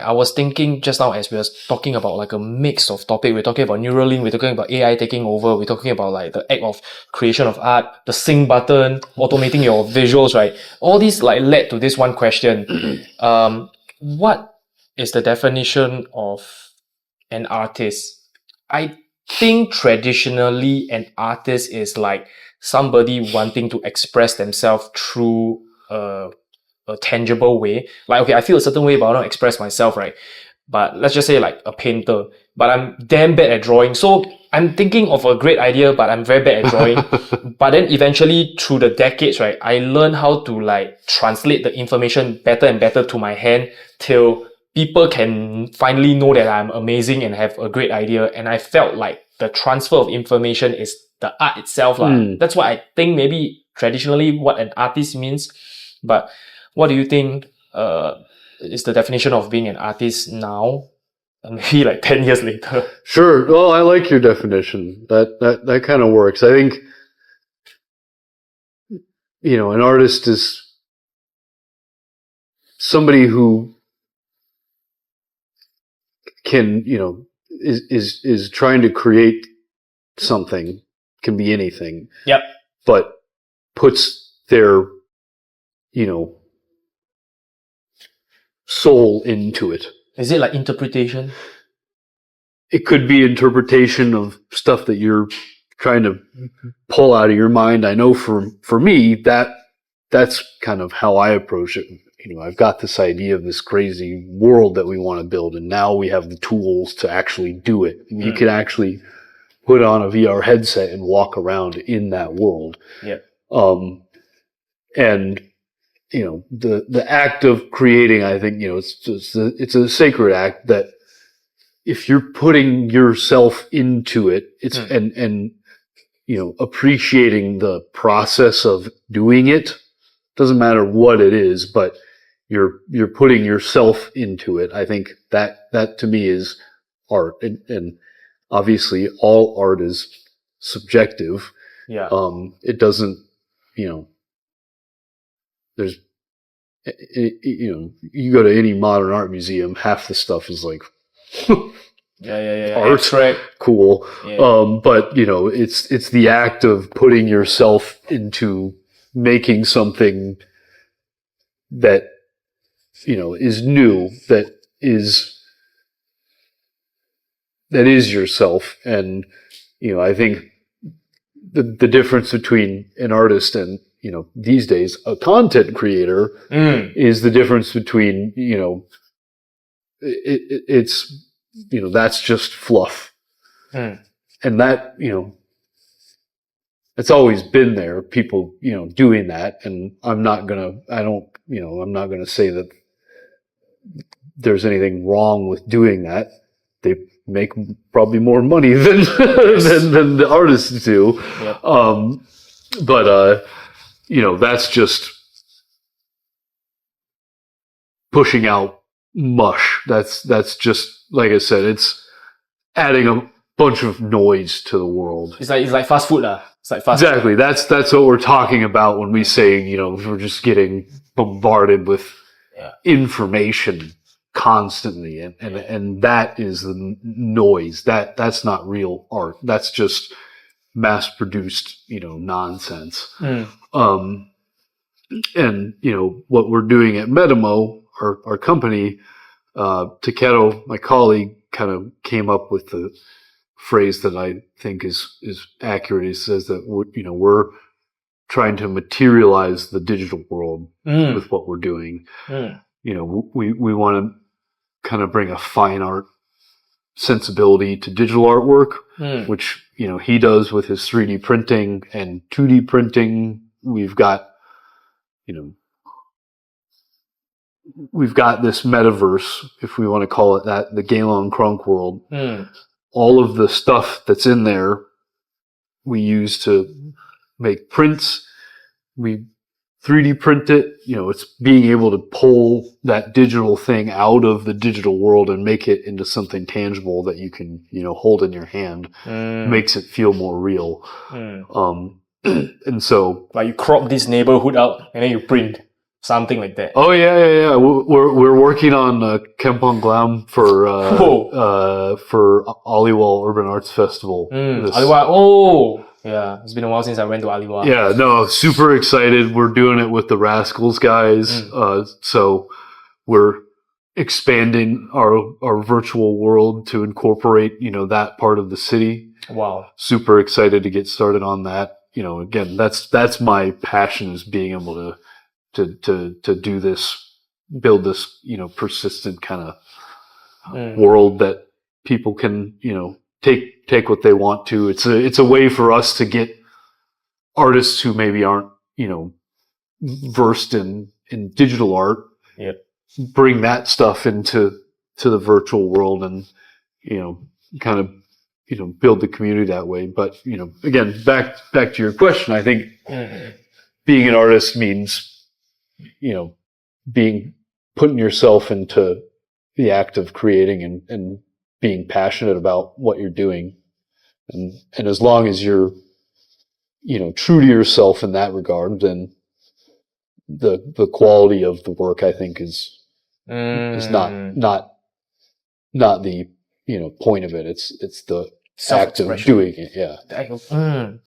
I was thinking just now as we were talking about like a mix of topic. We're talking about Neuralink, we're talking about AI taking over, we're talking about like the act of creation of art, the sync button, automating your visuals, right? All these like led to this one question. What is the definition of an artist? I think traditionally an artist is like somebody wanting to express themselves through a tangible way. Like, okay, I feel a certain way, but I don't express myself, right? But let's just say like a painter, but I'm damn bad at drawing. So I'm thinking of a great idea, but I'm very bad at drawing. But then eventually through the decades, right, I learned how to like translate the information better and better to my hand till people can finally know that I'm amazing and have a great idea. And I felt like the transfer of information is the art itself. That's what I think maybe traditionally what an artist means. But what do you think is the definition of being an artist now? Maybe like 10 years later. Sure. Well, I like your definition. That kind of works. I think, an artist is somebody who can, is trying to create something, can be anything. Yep. But puts their, soul into it. Is it like interpretation? It could be interpretation of stuff that you're trying to pull out of your mind. I know for me, that's kind of how I approach it. I've got this idea of this crazy world that we want to build, and now we have the tools to actually do it. You can actually put on a VR headset and walk around in that world. Yeah. And the act of creating, I think, it's a sacred act that if you're putting yourself into it, it's and appreciating the process of doing it. Doesn't matter what it is, but you're putting yourself into it. I think that to me is art, and obviously all art is subjective. Yeah. It doesn't, there's, you go to any modern art museum, half the stuff is like, yeah. art, right. Cool. Yeah. But it's the act of putting yourself into making something that, is new, that is yourself. And, I think the difference between an artist and, these days a content creator is the difference between, it's, that's just fluff. And that, it's always been there, people, doing that. And I'm not gonna say that there's anything wrong with doing that. They make probably more money than than the artists do. Yep. But that's just pushing out mush. That's just, like I said, it's adding a bunch of noise to the world. It's like fast food. It's like fast Exactly. That's what we're talking about when we say, we're just getting bombarded with information constantly, and that is the noise. That's not real art. That's just mass produced, nonsense. And what we're doing at Metamo, our company, Takedo, my colleague, kind of came up with the phrase that I think is accurate. He says that we're trying to materialize the digital world with what we're doing. We want to kind of bring a fine art sensibility to digital artwork, which he does with his 3D printing and 2D printing. We've got this metaverse, if we want to call it that, the Geylang Crunk world. All of the stuff that's in there, we use to make prints. We 3D print it. It's being able to pull that digital thing out of the digital world and make it into something tangible that you can, hold in your hand. Makes it feel more real. And so, like you crop this neighborhood out and then you print. something like that. Oh yeah. We're working on Kempong Glam for Aliwal Urban Arts Festival. Aliwa. Oh, yeah. It's been a while since I went to Aliwa. Yeah, no, super excited. We're doing it with the Rascals guys. So we're expanding our virtual world to incorporate, that part of the city. Wow. Super excited to get started on that. Again, that's my passion, is being able to do this, build this, persistent kind of world that people can, take what they want to. It's a way for us to get artists who maybe aren't, versed in digital art. Yep. Bring that stuff into the virtual world and, kind of, build the community that way. But, again, back to your question, I think being an artist means, putting yourself into the act of creating and being passionate about what you're doing. And as long as you're, true to yourself in that regard, then the quality of the work, I think, is not the, point of it. It's the act of doing it. Yeah.